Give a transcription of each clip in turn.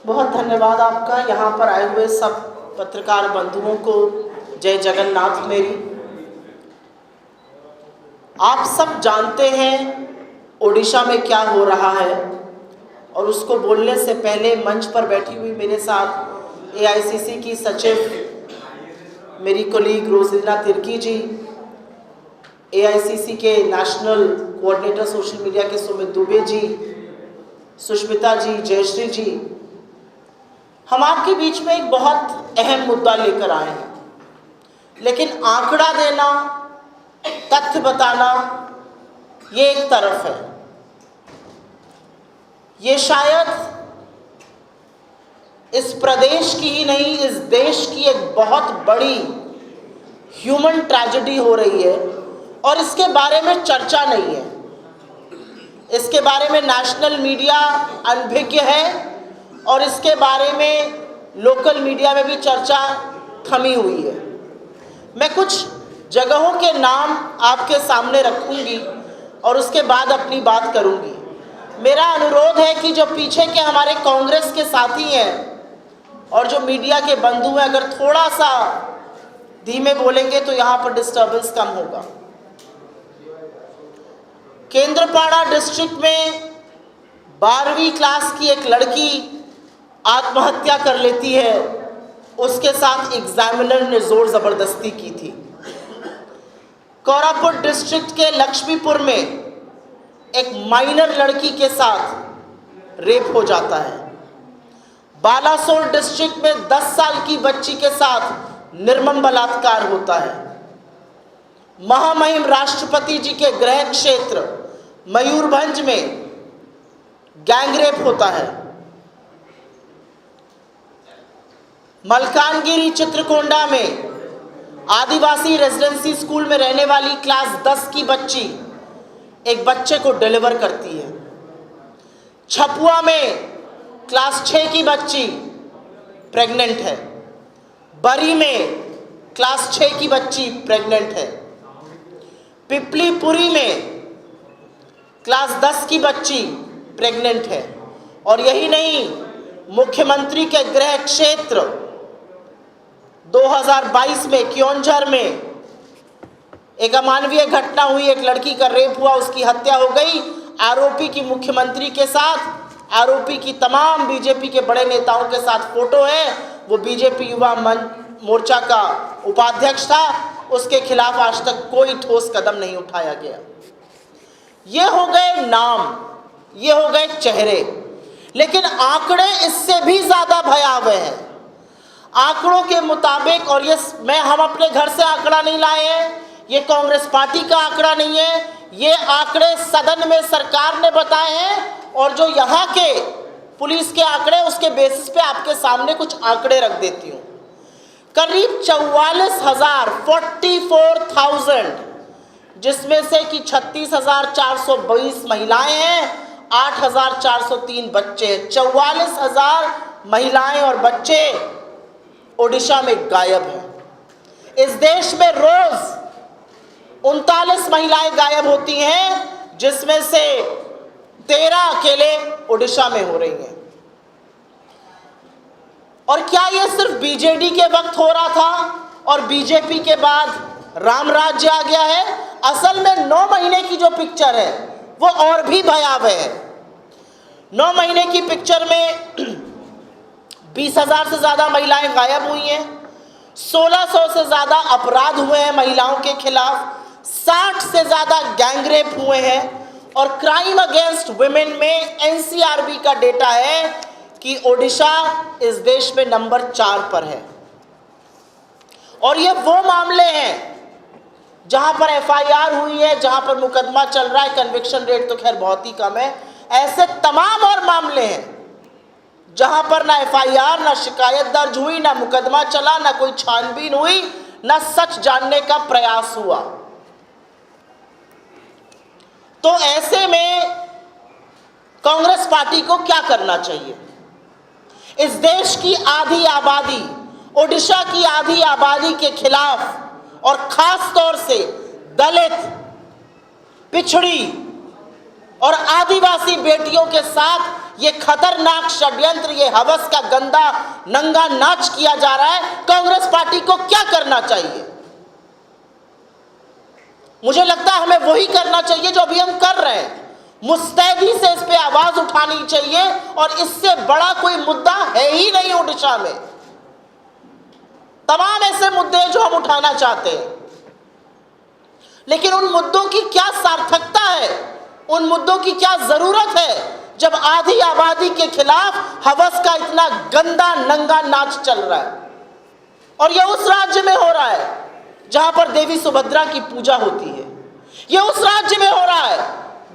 बहुत धन्यवाद आपका। यहाँ पर आए हुए सब पत्रकार बंधुओं को जय जगन्नाथ मेरी। आप सब जानते हैं ओडिशा में क्या हो रहा है, और उसको बोलने से पहले मंच पर बैठी हुई मेरे साथ एआईसीसी की सचिव मेरी कोलीग रोजिंद्रा तिर्की जी, एआईसीसी के नेशनल कोऑर्डिनेटर सोशल मीडिया के सुमित दुबे जी, सुष्मिता जी, जयश्री जी, हम आपके बीच में एक बहुत अहम मुद्दा लेकर आए हैं। लेकिन आंकड़ा देना, तथ्य बताना, ये एक तरफ है। ये शायद इस प्रदेश की ही नहीं, इस देश की एक बहुत बड़ी ह्यूमन ट्रेजेडी हो रही है, और इसके बारे में चर्चा नहीं है। इसके बारे में नेशनल मीडिया अनभिज्ञ है, और इसके बारे में लोकल मीडिया में भी चर्चा थमी हुई है। मैं कुछ जगहों के नाम आपके सामने रखूंगी और उसके बाद अपनी बात करूंगी। मेरा अनुरोध है कि जो पीछे के हमारे कांग्रेस के साथी हैं और जो मीडिया के बंधु हैं, अगर थोड़ा सा धीमे बोलेंगे तो यहाँ पर डिस्टर्बेंस कम होगा। केंद्रपाड़ा डिस्ट्रिक्ट में 12वीं क्लास की एक लड़की आत्महत्या कर लेती है, उसके साथ एग्जामिनर ने जोर जबरदस्ती की थी। कोरापुट डिस्ट्रिक्ट के लक्ष्मीपुर में एक माइनर लड़की के साथ रेप हो जाता है। बालासोर डिस्ट्रिक्ट में 10 साल की बच्ची के साथ निर्मम बलात्कार होता है। महामहिम राष्ट्रपति जी के गृह क्षेत्र मयूरभंज में गैंगरेप होता है। मलकानगिरी चित्रकोंडा में आदिवासी रेजिडेंसी स्कूल में रहने वाली क्लास 10 की बच्ची एक बच्चे को डिलीवर करती है। छपुआ में क्लास 6 की बच्ची प्रेग्नेंट है। बरी में क्लास 6 की बच्ची प्रेग्नेंट है। पिपलीपुरी में क्लास 10 की बच्ची प्रेग्नेंट है। और यही नहीं, मुख्यमंत्री के गृह क्षेत्र 2022 में क्योंझर में एक अमानवीय घटना हुई, एक लड़की का रेप हुआ, उसकी हत्या हो गई। आरोपी की मुख्यमंत्री के साथ, आरोपी की तमाम बीजेपी के बड़े नेताओं के साथ फोटो है। वो बीजेपी युवा मोर्चा का उपाध्यक्ष था, उसके खिलाफ आज तक कोई ठोस कदम नहीं उठाया गया। ये हो गए नाम, ये हो गए चेहरे, लेकिन आंकड़े इससे भी ज्यादा भयावह हैं। आंकड़ों के मुताबिक, और ये हम अपने घर से आंकड़ा नहीं लाए हैं, ये कांग्रेस पार्टी का आंकड़ा नहीं है, ये आंकड़े सदन में सरकार ने बताए हैं, और जो यहाँ के पुलिस के आंकड़े, उसके बेसिस पे आपके सामने कुछ आंकड़े रख देती हूँ। करीब 44,000 जिसमें से कि 36,422 महिलाएं हैं, 8,403 बच्चे। 44,000 महिलाएं और बच्चे ओडिशा में गायब हैं। इस देश में रोज 39 महिलाएं गायब होती हैं, जिसमें से 13 अकेले ओडिशा में हो रही हैं। और क्या ये सिर्फ बीजेडी के वक्त हो रहा था और बीजेपी के बाद राम राज्य आ गया है? असल में 9 महीने की जो पिक्चर है वो और भी भयावह है। 9 महीने की पिक्चर में 20,000 से ज्यादा महिलाएं गायब हुई हैं, 1600 से ज्यादा अपराध हुए हैं महिलाओं के खिलाफ, 60 से ज्यादा गैंगरेप हुए हैं, और क्राइम अगेंस्ट वुमेन में एनसीआरबी का डेटा है कि ओडिशा इस देश में नंबर 4 पर है। और ये वो मामले हैं जहां पर एफआईआर हुई है, जहां पर मुकदमा चल रहा है, कन्विक्शन रेट तो खैर बहुत ही कम है। ऐसे तमाम और मामले हैं जहां पर ना एफआईआर, ना शिकायत दर्ज हुई, ना मुकदमा चला, ना कोई छानबीन हुई, ना सच जानने का प्रयास हुआ। तो ऐसे में कांग्रेस पार्टी को क्या करना चाहिए? इस देश की आधी आबादी, ओडिशा की आधी आबादी के खिलाफ, और खास तौर से दलित, पिछड़ी, और आदिवासी बेटियों के साथ ये खतरनाक षड्यंत्र, ये हवस का गंदा नंगा नाच किया जा रहा है। कांग्रेस पार्टी को क्या करना चाहिए? मुझे लगता है हमें वही करना चाहिए जो अभी हम कर रहे हैं। मुस्तैदी से इस पे आवाज उठानी चाहिए, और इससे बड़ा कोई मुद्दा है ही नहीं ओडिशा में। तमाम ऐसे मुद्दे जो हम उठाना चाहते हैं, लेकिन उन मुद्दों की क्या सार्थकता है, उन मुद्दों की क्या जरूरत है, जब आधी आबादी के खिलाफ हवस का इतना गंदा नंगा नाच चल रहा है। और यह उस राज्य में हो रहा है जहां पर देवी सुभद्रा की पूजा होती है। यह उस राज्य में हो रहा है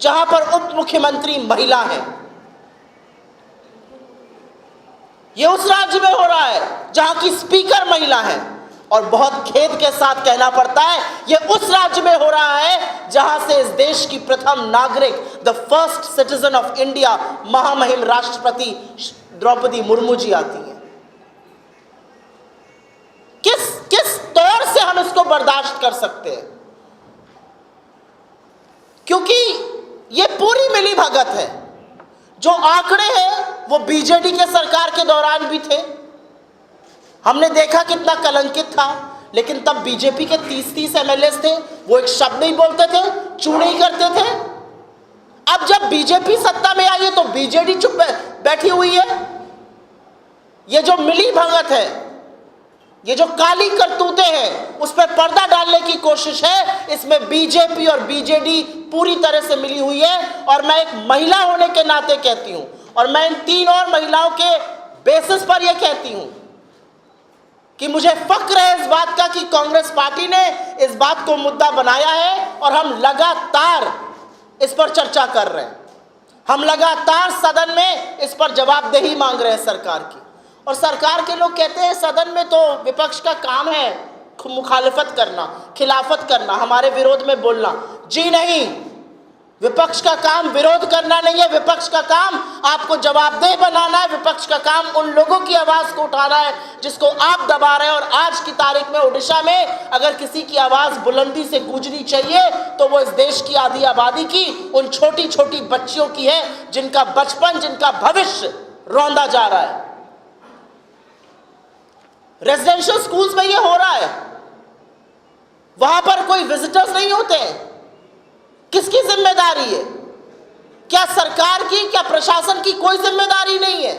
जहां पर उप मुख्यमंत्री महिला है। यह उस राज्य में हो रहा है जहां की स्पीकर महिला है। और बहुत खेद के साथ कहना पड़ता है, यह उस राज्य में हो रहा है जहां से इस देश की प्रथम नागरिक, the first citizen of India, महामहिम राष्ट्रपति द्रौपदी मुर्मू जी आती हैं। किस तौर से हम इसको बर्दाश्त कर सकते हैं? क्योंकि ये पूरी मिली भगत है। जो आंकड़े हैं वो बीजेडी के सरकार के दौरान भी थे, हमने देखा कितना कलंकित था, लेकिन तब बीजेपी के 30-30 एमएलए थे, वो एक शब्द नहीं बोलते थे, चू नहीं करते थे। अब जब बीजेपी सत्ता में आई है तो बीजेडी चुप बैठी हुई है। ये जो मिली भगत है, ये जो काली करतूतें हैं, उस पर पर्दा डालने की कोशिश है। इसमें बीजेपी और बीजेडी पूरी तरह से मिली हुई है। और मैं एक महिला होने के नाते कहती हूं, और मैं इन 3 और महिलाओं के बेसिस पर यह कहती हूं कि मुझे फक्र है इस बात का कि कांग्रेस पार्टी ने इस बात को मुद्दा बनाया है, और हम लगातार इस पर चर्चा कर रहे हैं। हम लगातार सदन में इस पर जवाबदेही मांग रहे हैं सरकार की। और सरकार के लोग कहते हैं सदन में तो विपक्ष का काम है मुखालिफत करना, खिलाफत करना, हमारे विरोध में बोलना। जी नहीं, विपक्ष का काम विरोध करना नहीं है। विपक्ष का काम आपको जवाबदेह बनाना है। विपक्ष का काम उन लोगों की आवाज को उठाना है जिसको आप दबा रहे हैं। और आज की तारीख में ओडिशा में अगर किसी की आवाज बुलंदी से गूंजनी चाहिए तो वो इस देश की आधी आबादी की, उन छोटी छोटी बच्चियों की है जिनका बचपन, जिनका भविष्य रौंदा जा रहा है। रेजिडेंशियल स्कूल्स में ये हो रहा है, वहां पर कोई विजिटर्स नहीं होते हैं। किसकी जिम्मेदारी है? क्या सरकार की, क्या प्रशासन की कोई जिम्मेदारी नहीं है?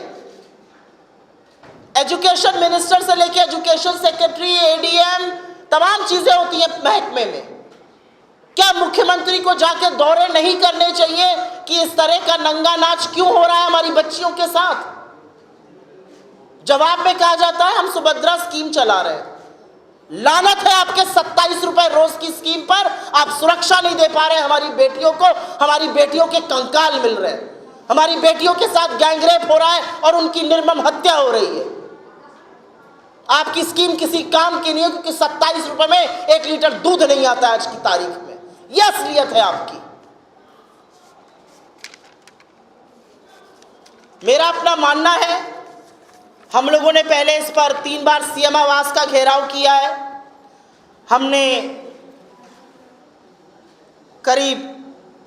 एजुकेशन मिनिस्टर से लेकर एजुकेशन सेक्रेटरी, एडीएम, तमाम चीजें होती हैं महकमे में। क्या मुख्यमंत्री को जाके दौरे नहीं करने चाहिए कि इस तरह का नंगा नाच क्यों हो रहा है हमारी बच्चियों के साथ? जवाब में कहा जाता है हम सुभद्रा स्कीम चला रहे हैं। लानत है आपके 27 रुपए रोज की स्कीम पर। आप सुरक्षा नहीं दे पा रहे हमारी बेटियों को। हमारी बेटियों के कंकाल मिल रहे हैं, हमारी बेटियों के साथ गैंगरेप हो रहा है और उनकी निर्मम हत्या हो रही है। आपकी स्कीम किसी काम की नहीं है, क्योंकि 27 रुपए में 1 लीटर दूध नहीं आता आज की तारीख में। यह असलियत है आपकी। मेरा अपना मानना है, हम लोगों ने पहले इस पर 3 बार सीएम आवास का घेराव किया है। हमने करीब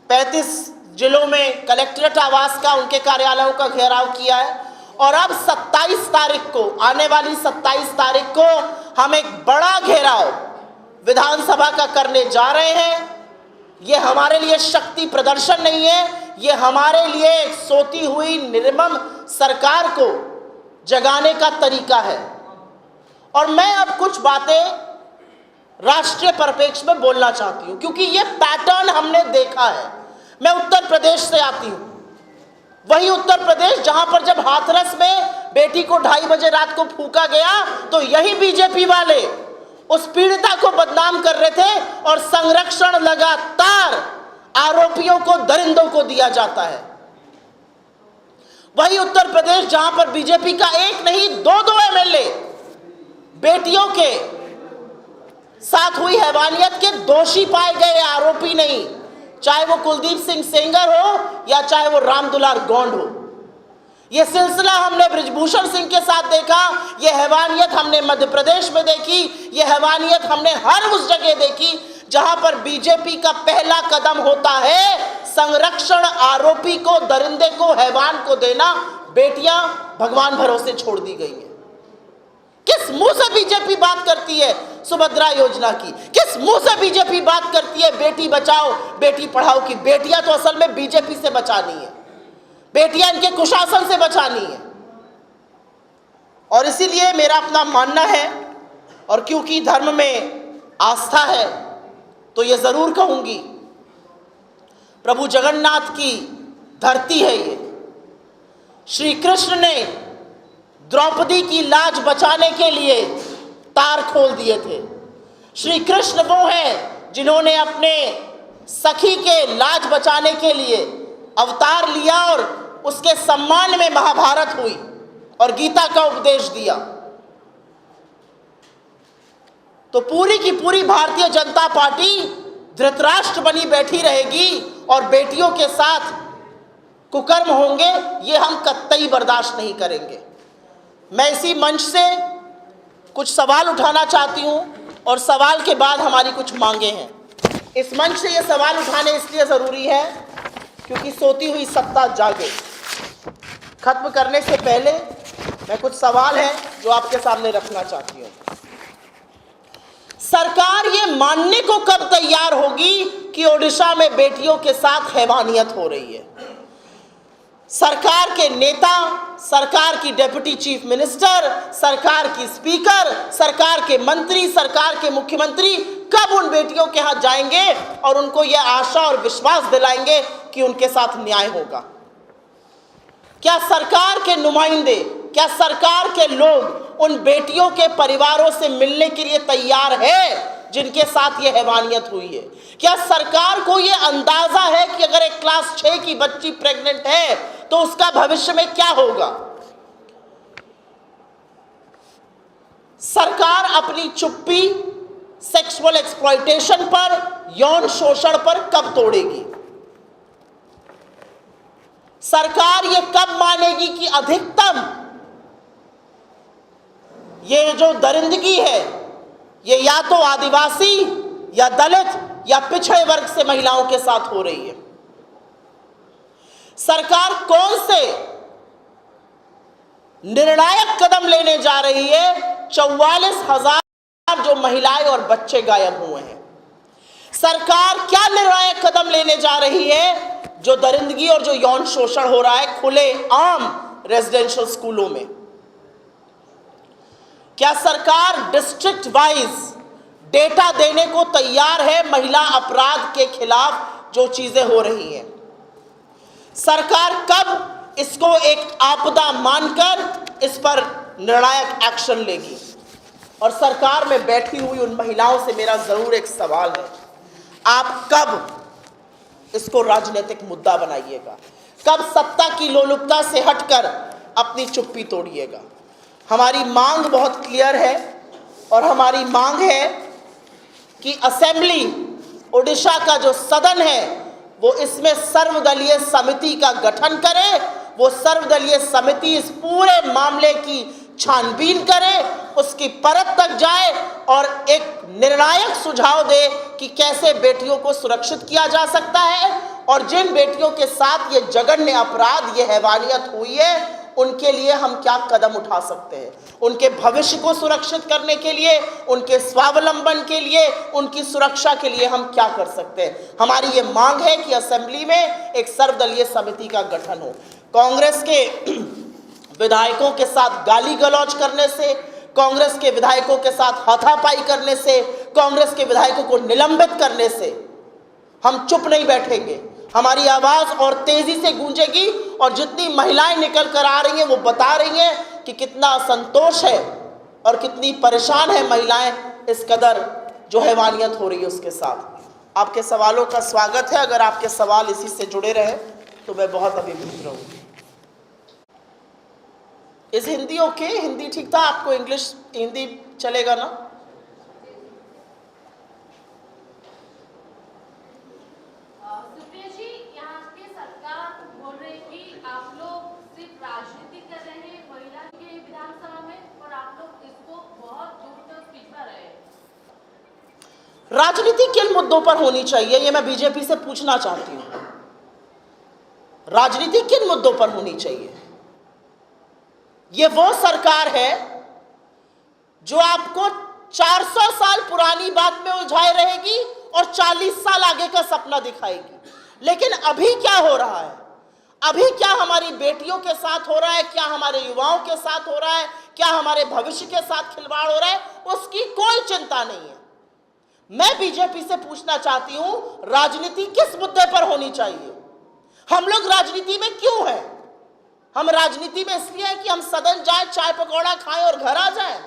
35 जिलों में कलेक्ट्रेट आवास का, उनके कार्यालयों का घेराव किया है। और अब 27 तारीख को, आने वाली 27 तारीख को हम एक बड़ा घेराव विधानसभा का करने जा रहे हैं। ये हमारे लिए शक्ति प्रदर्शन नहीं है, ये हमारे लिए एक सोती हुई निर्मम सरकार को जगाने का तरीका है। और मैं अब कुछ बातें राष्ट्रीय परिप्रेक्ष्य में बोलना चाहती हूं, क्योंकि ये पैटर्न हमने देखा है। मैं उत्तर प्रदेश से आती हूं, वही उत्तर प्रदेश जहां पर जब हाथरस में बेटी को 2:30 बजे रात को फूंका गया तो यही बीजेपी वाले उस पीड़िता को बदनाम कर रहे थे, और संरक्षण लगातार आरोपियों को, दरिंदों को दिया जाता है। वही उत्तर प्रदेश जहां पर बीजेपी का एक नहीं 2-2 एमएलए बेटियों के साथ हुई हैवानियत के दोषी पाए गए, आरोपी नहीं, चाहे वो कुलदीप सिंह सेंगर हो या चाहे वो रामदुलार गौंड हो। यह सिलसिला हमने बृजभूषण सिंह के साथ देखा, यह हैवानियत हमने मध्य प्रदेश में देखी, यह हैवानियत हमने हर उस जगह देखी जहां पर बीजेपी का पहला कदम होता है संरक्षण आरोपी को, दरिंदे को, हैवान को देना, बेटियां भगवान भरोसे छोड़ दी गई हैं। किस मुंह से बीजेपी बात करती है सुभद्रा योजना की? किस मुंह से बीजेपी बात करती है बेटी बचाओ बेटी पढ़ाओ की? बेटियां तो असल में बीजेपी से बचानी है, बेटियां इनके कुशासन से बचानी है। और इसीलिए मेरा अपना मानना है, और क्योंकि धर्म में आस्था है तो ये जरूर कहूंगी, प्रभु जगन्नाथ की धरती है ये। श्री कृष्ण ने द्रौपदी की लाज बचाने के लिए तार खोल दिए थे। श्री कृष्ण वो हैं जिन्होंने अपने सखी के लाज बचाने के लिए अवतार लिया और उसके सम्मान में महाभारत हुई और गीता का उपदेश दिया। तो पूरी की पूरी भारतीय जनता पार्टी धृतराष्ट्र बनी बैठी रहेगी और बेटियों के साथ कुकर्म होंगे, ये हम कतई बर्दाश्त नहीं करेंगे। मैं इसी मंच से कुछ सवाल उठाना चाहती हूं और सवाल के बाद हमारी कुछ मांगे हैं। इस मंच से ये सवाल उठाने इसलिए ज़रूरी है क्योंकि सोती हुई सत्ता जागे। खत्म करने से पहले मैं कुछ सवाल हैं जो आपके सामने रखना चाहती हूँ। सरकार ये मानने को कब तैयार होगी कि ओडिशा में बेटियों के साथ हैवानियत हो रही है? सरकार के नेता, सरकार की डिप्टी चीफ मिनिस्टर, सरकार की स्पीकर, सरकार के मंत्री, सरकार के मुख्यमंत्री कब उन बेटियों के हाथ जाएंगे और उनको यह आशा और विश्वास दिलाएंगे कि उनके साथ न्याय होगा? क्या सरकार के नुमाइंदे, क्या सरकार के लोग उन बेटियों के परिवारों से मिलने के लिए तैयार है जिनके साथ ये हैवानियत हुई है? क्या सरकार को ये अंदाजा है कि अगर एक क्लास 6 की बच्ची प्रेग्नेंट है तो उसका भविष्य में क्या होगा? सरकार अपनी चुप्पी सेक्सुअल एक्सप्लॉयटेशन पर, यौन शोषण पर कब तोड़ेगी? सरकार ये कब मानेगी कि अधिकतम ये जो दरिंदगी है ये या तो आदिवासी या दलित या पिछड़े वर्ग से महिलाओं के साथ हो रही है? सरकार कौन से निर्णायक कदम लेने जा रही है? 44,000 जो महिलाएं और बच्चे गायब हुए हैं। सरकार क्या निर्णायक कदम लेने जा रही है जो दरिंदगी और जो यौन शोषण हो रहा है खुले आम रेजिडेंशियल स्कूलों में? क्या सरकार डिस्ट्रिक्ट वाइज डेटा देने को तैयार है महिला अपराध के खिलाफ जो चीजें हो रही हैं? सरकार कब इसको एक आपदा मानकर इस पर निर्णायक एक्शन लेगी? और सरकार में बैठी हुई उन महिलाओं से मेरा जरूर एक सवाल है, आप कब इसको राजनीतिक मुद्दा बनाइएगा? कब सत्ता की लोलुपता से हटकर अपनी चुप्पी तोड़िएगा? हमारी मांग बहुत क्लियर है और हमारी मांग है कि असेंबली, ओडिशा का जो सदन है वो इसमें सर्वदलीय समिति का गठन करे। वो सर्वदलीय समिति इस पूरे मामले की छानबीन करे, उसकी परत तक जाए और एक निर्णायक सुझाव दे कि कैसे बेटियों को सुरक्षित किया जा सकता है और जिन बेटियों के साथ ये जघन्य अपराध, ये हैवानियत हुई है, उनके लिए हम क्या कदम उठा सकते हैं, उनके भविष्य को सुरक्षित करने के लिए, उनके स्वावलंबन के लिए, उनकी सुरक्षा के लिए हम क्या कर सकते हैं। हमारी ये मांग है कि असेंबली में एक सर्वदलीय समिति का गठन हो। कांग्रेस के विधायकों के साथ गाली गलौज करने से, कांग्रेस के विधायकों के साथ हाथापाई करने से, कांग्रेस के विधायकों को निलंबित करने से हम चुप नहीं बैठेंगे। हमारी आवाज और तेजी से गूंजेगी और जितनी महिलाएं निकल कर आ रही हैं वो बता रही हैं कि कितना असंतोष है और कितनी परेशान है महिलाएं इस कदर जो हैवानियत हो रही है उसके साथ। आपके सवालों का स्वागत है। अगर आपके सवाल इसी से जुड़े रहे तो मैं बहुत अभिभूत रहूंगी। इस हिंदी ओके? हिंदी ठीक था आपको? इंग्लिश, हिंदी चलेगा ना? राजनीति किन मुद्दों पर होनी चाहिए ये मैं बीजेपी से पूछना चाहती हूँ। राजनीति किन मुद्दों पर होनी चाहिए? ये वो सरकार है जो आपको 400 साल पुरानी बात में उलझाए रहेगी और 40 साल आगे का सपना दिखाएगी। लेकिन अभी क्या हो रहा है, अभी क्या हमारी बेटियों के साथ हो रहा है, क्या हमारे युवाओं के साथ हो रहा है, क्या हमारे भविष्य के साथ खिलवाड़ हो रहा है, उसकी कोई चिंता नहीं है। मैं बीजेपी से पूछना चाहती हूं, राजनीति किस मुद्दे पर होनी चाहिए? हम लोग राजनीति में क्यों हैं? हम राजनीति में इसलिए हैं कि हम सदन जाए, चाय पकौड़ा खाएं और घर आ जाएं।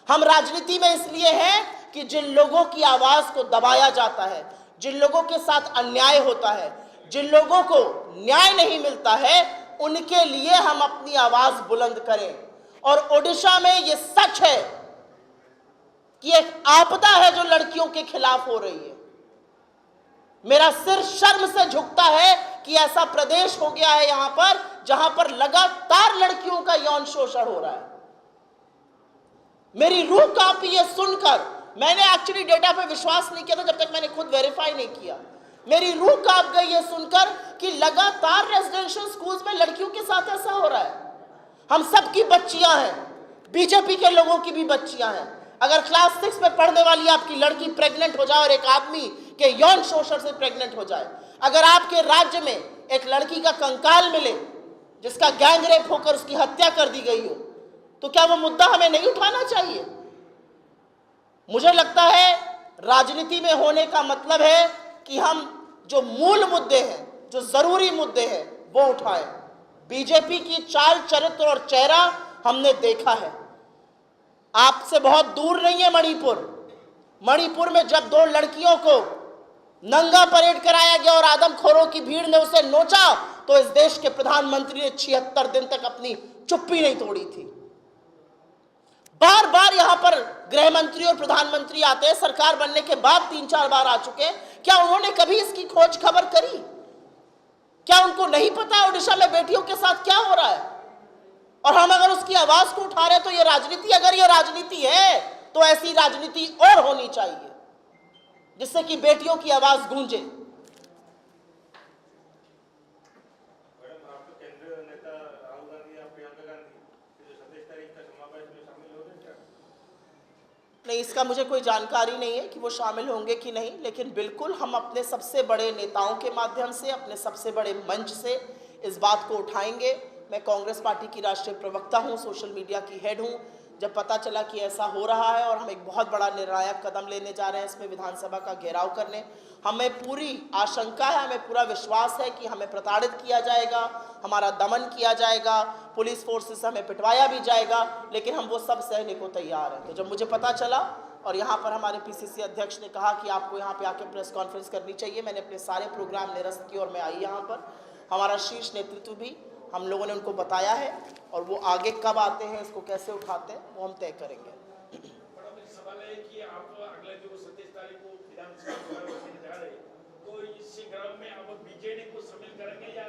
हम राजनीति में इसलिए हैं कि जिन लोगों की आवाज को दबाया जाता है, जिन लोगों के साथ अन्याय होता है, जिन लोगों को न्याय नहीं मिलता है, उनके लिए हम अपनी आवाज बुलंद करें। और ओडिशा में यह सच है कि एक आपदा है जो लड़कियों के खिलाफ हो रही है। मेरा सिर शर्म से झुकता है कि ऐसा प्रदेश हो गया है यहां पर जहां पर लगातार लड़कियों का यौन शोषण हो रहा है। मेरी रूह कांपी ये सुनकर। मैंने एक्चुअली डेटा पे विश्वास नहीं किया था जब तक मैंने खुद वेरीफाई नहीं किया। मेरी रूह कांप गई ये सुनकर कि लगातार रेजिडेंशियल स्कूल्स में लड़कियों के साथ ऐसा हो रहा है। हम सबकी बच्चियां हैं, बीजेपी के लोगों की भी बच्चियां हैं। अगर क्लास 6 में पढ़ने वाली आपकी लड़की प्रेग्नेंट हो जाए और एक आदमी के यौन शोषण से प्रेग्नेंट हो जाए, अगर आपके राज्य में एक लड़की का कंकाल मिले जिसका गैंग रेप होकर उसकी हत्या कर दी गई हो, तो क्या वो मुद्दा हमें नहीं उठाना चाहिए? मुझे लगता है राजनीति में होने का मतलब है कि हम जो मूल मुद्दे हैं, जो जरूरी मुद्दे हैं, वो उठाएं। बीजेपी की चाल, चरित्र और चेहरा हमने देखा है। आपसे बहुत दूर नहीं है मणिपुर। मणिपुर में जब 2 लड़कियों को नंगा परेड कराया गया और आदमखोरों की भीड़ ने उसे नोचा, तो इस देश के प्रधानमंत्री ने 76 दिन तक अपनी चुप्पी नहीं तोड़ी थी। बार बार यहां पर गृह मंत्री और प्रधानमंत्री आते हैं, सरकार बनने के बाद 3-4 बार आ चुके हैं। क्या उन्होंने कभी इसकी खोज खबर करी? क्या उनको नहीं पता ओडिशा में बेटियों के साथ क्या हो रहा है? और हम अगर उसकी आवाज को उठा रहे हैं तो ये राजनीति, अगर ये राजनीति है तो ऐसी राजनीति और होनी चाहिए जिससे कि बेटियों की आवाज गूंजे। नहीं, इसका मुझे कोई जानकारी नहीं है कि वो शामिल होंगे कि नहीं, लेकिन बिल्कुल हम अपने सबसे बड़े नेताओं के माध्यम से, अपने सबसे बड़े मंच से इस बात को उठाएंगे। मैं कांग्रेस पार्टी की राष्ट्रीय प्रवक्ता हूं, सोशल मीडिया की हेड हूं। जब पता चला कि ऐसा हो रहा है और हम एक बहुत बड़ा निर्णायक कदम लेने जा रहे हैं इसमें विधानसभा का घेराव करने, हमें पूरी आशंका है, हमें पूरा विश्वास है कि हमें प्रताड़ित किया जाएगा, हमारा दमन किया जाएगा, पुलिस फोर्सेस से हमें पिटवाया भी जाएगा, लेकिन हम वो सब सहने को तैयार हैं। तो जब मुझे पता चला और यहाँ पर हमारे पीसीसी अध्यक्ष ने कहा कि आपको यहाँ पे आके प्रेस कॉन्फ्रेंस करनी चाहिए, मैंने अपने सारे प्रोग्राम निरस्त किए और मैं आई यहाँ पर। हमारा शीर्ष नेतृत्व भी, हम लोगों ने उनको बताया है और वो आगे कब आते हैं, इसको कैसे उठाते हैं, वो हम तय करेंगे। सवाल है कि आप अगले जो 27 तारीख को विधानसभा जा रहे हैं, तो इस क्रम में आप बीजेडी को शामिल करेंगे या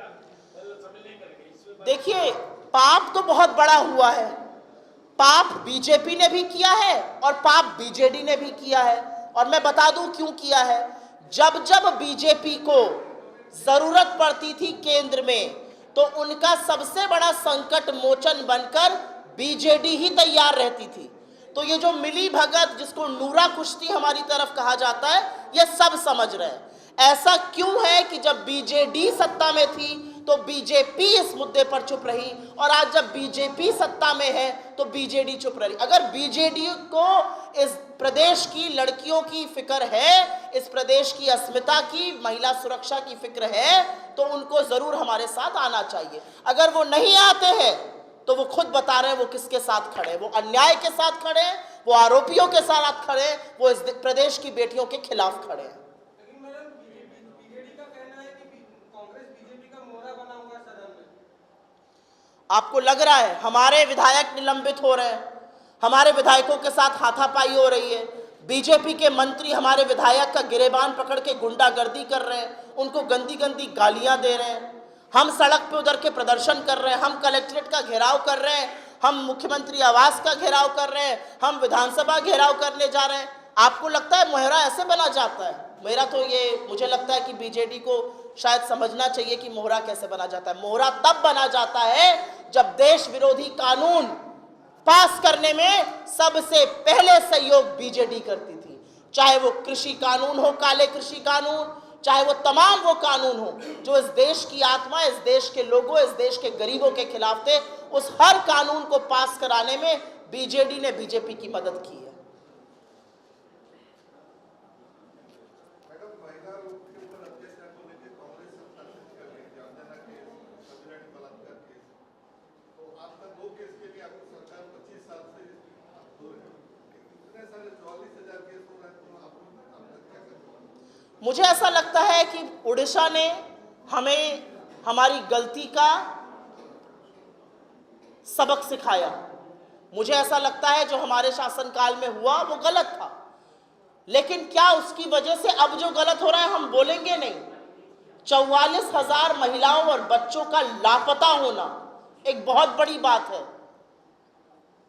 शामिल नहीं करेंगे? देखिए, पाप तो बहुत बड़ा हुआ है। पाप बीजेपी ने भी किया है और पाप बीजेडी ने भी किया है, और मैं बता दूं क्यों किया है। जब जब बीजेपी को जरूरत पड़ती थी केंद्र में, तो उनका सबसे बड़ा संकट मोचन बनकर बीजेडी ही तैयार रहती थी। तो ये जो मिली भगत, जिसको नूरा कुश्ती हमारी तरफ कहा जाता है, ये सब समझ रहे हैं। ऐसा क्यों है कि जब बीजेडी सत्ता में थी तो बीजेपी इस मुद्दे पर चुप रही, और आज जब बीजेपी सत्ता में है तो बीजेडी चुप रही। अगर बीजेडी को इस प्रदेश की लड़कियों की फिक्र है, इस प्रदेश की अस्मिता की, महिला सुरक्षा की फिक्र है, तो उनको जरूर हमारे साथ आना चाहिए। अगर वो नहीं आते हैं तो वो खुद बता रहे हैं वो किसके साथ खड़े हैं। वो अन्याय के साथ खड़े हैं, वो आरोपियों के साथ खड़े हैं, वो इस प्रदेश की बेटियों के खिलाफ खड़े हैं। आपको लग रहा है हमारे विधायक निलंबित हो रहे हैं, हमारे विधायकों के साथ हाथापाई हो रही है, बीजेपी के मंत्री हमारे विधायक का गिरेबान पकड़ के गुंडागर्दी कर रहे हैं, उनको गंदी गंदी गालियां दे रहे हैं, हम सड़क पे उतर के प्रदर्शन कर रहे हैं, हम कलेक्ट्रेट का घेराव कर रहे हैं, हम मुख्यमंत्री आवास का घेराव कर रहे हैं, हम विधानसभा घेराव करने जा रहे हैं। आपको लगता है मोहरा ऐसे बना जाता है? मेरा तो ये, मुझे लगता है कि बीजेडी को शायद समझना चाहिए कि मोहरा कैसे बना जाता है। मोहरा तब बना जाता है जब देश विरोधी कानून पास करने में सबसे पहले सहयोग बीजेडी करती थी, चाहे वो कृषि कानून हो, काले कृषि कानून, चाहे वो तमाम वो कानून हो जो इस देश की आत्मा, इस देश के लोगों, इस देश के गरीबों के खिलाफ थे। उस हर कानून को पास कराने में बीजेडी ने बीजेपी की मदद की है। मुझे ऐसा लगता है कि उड़ीसा ने हमें हमारी गलती का सबक सिखाया। मुझे ऐसा लगता है जो हमारे शासनकाल में हुआ वो गलत था, लेकिन क्या उसकी वजह से अब जो गलत हो रहा है हम बोलेंगे नहीं? 44,000 महिलाओं और बच्चों का लापता होना एक बहुत बड़ी बात है।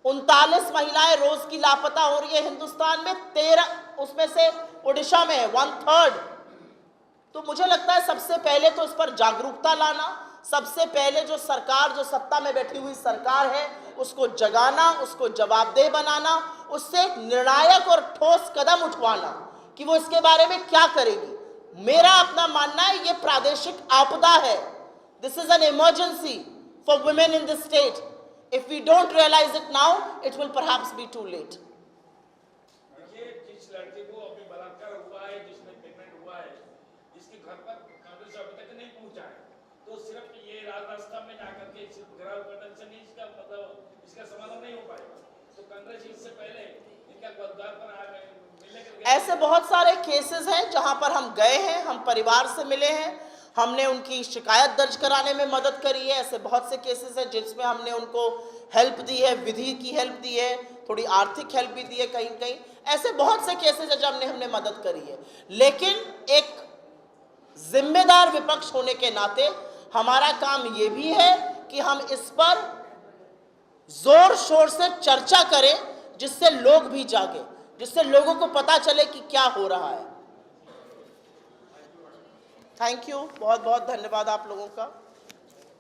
39 महिलाएं रोज की लापता हो रही है हिंदुस्तान में, 13 उसमें से उड़ीसा में है, 1/3। तो मुझे लगता है सबसे पहले तो इस पर जागरूकता लाना, सबसे पहले जो सरकार, जो सत्ता में बैठी हुई सरकार है, उसको जगाना, उसको जवाबदेह बनाना, उससे एक निर्णायक और ठोस कदम उठवाना कि वो इसके बारे में क्या करेगी। मेरा अपना मानना है ये प्रादेशिक आपदा है। This is an emergency for women in this state. If we don't realize it now, it will perhaps be too late. देखिए, जिस लड़के को अभी बलात्कार हुआ है, जिसने प्रेग्नेंट हुआ है, इसके घर पर कांग्रेस अभी तक नहीं पहुंचा है, तो सिर्फ ये राजनास्ता में जाकर के सिर्फ घिराव करने से नहीं, इसका मतलब इसका समाधान नहीं हो पाएगा। तो कांग्रेस इससे पहले इनका द्वार पर मिलने के ऐसे बहुत सारे केसेस हैं जहां पर हम गए हैं, हम परिवार से मिले हैं, हमने उनकी शिकायत दर्ज कराने में मदद करी है। ऐसे बहुत से केसेस हैं जिसमें हमने उनको हेल्प दी है, विधि की हेल्प दी है, थोड़ी आर्थिक हेल्प भी दी है कहीं कहीं। ऐसे बहुत से केसेस हैं जब हमने मदद करी है। लेकिन एक जिम्मेदार विपक्ष होने के नाते हमारा काम ये भी है कि हम इस पर जोर शोर से चर्चा करें, जिससे लोग भी जागे, जिससे लोगों को पता चले कि क्या हो रहा है। थैंक यू, बहुत बहुत धन्यवाद आप लोगों का।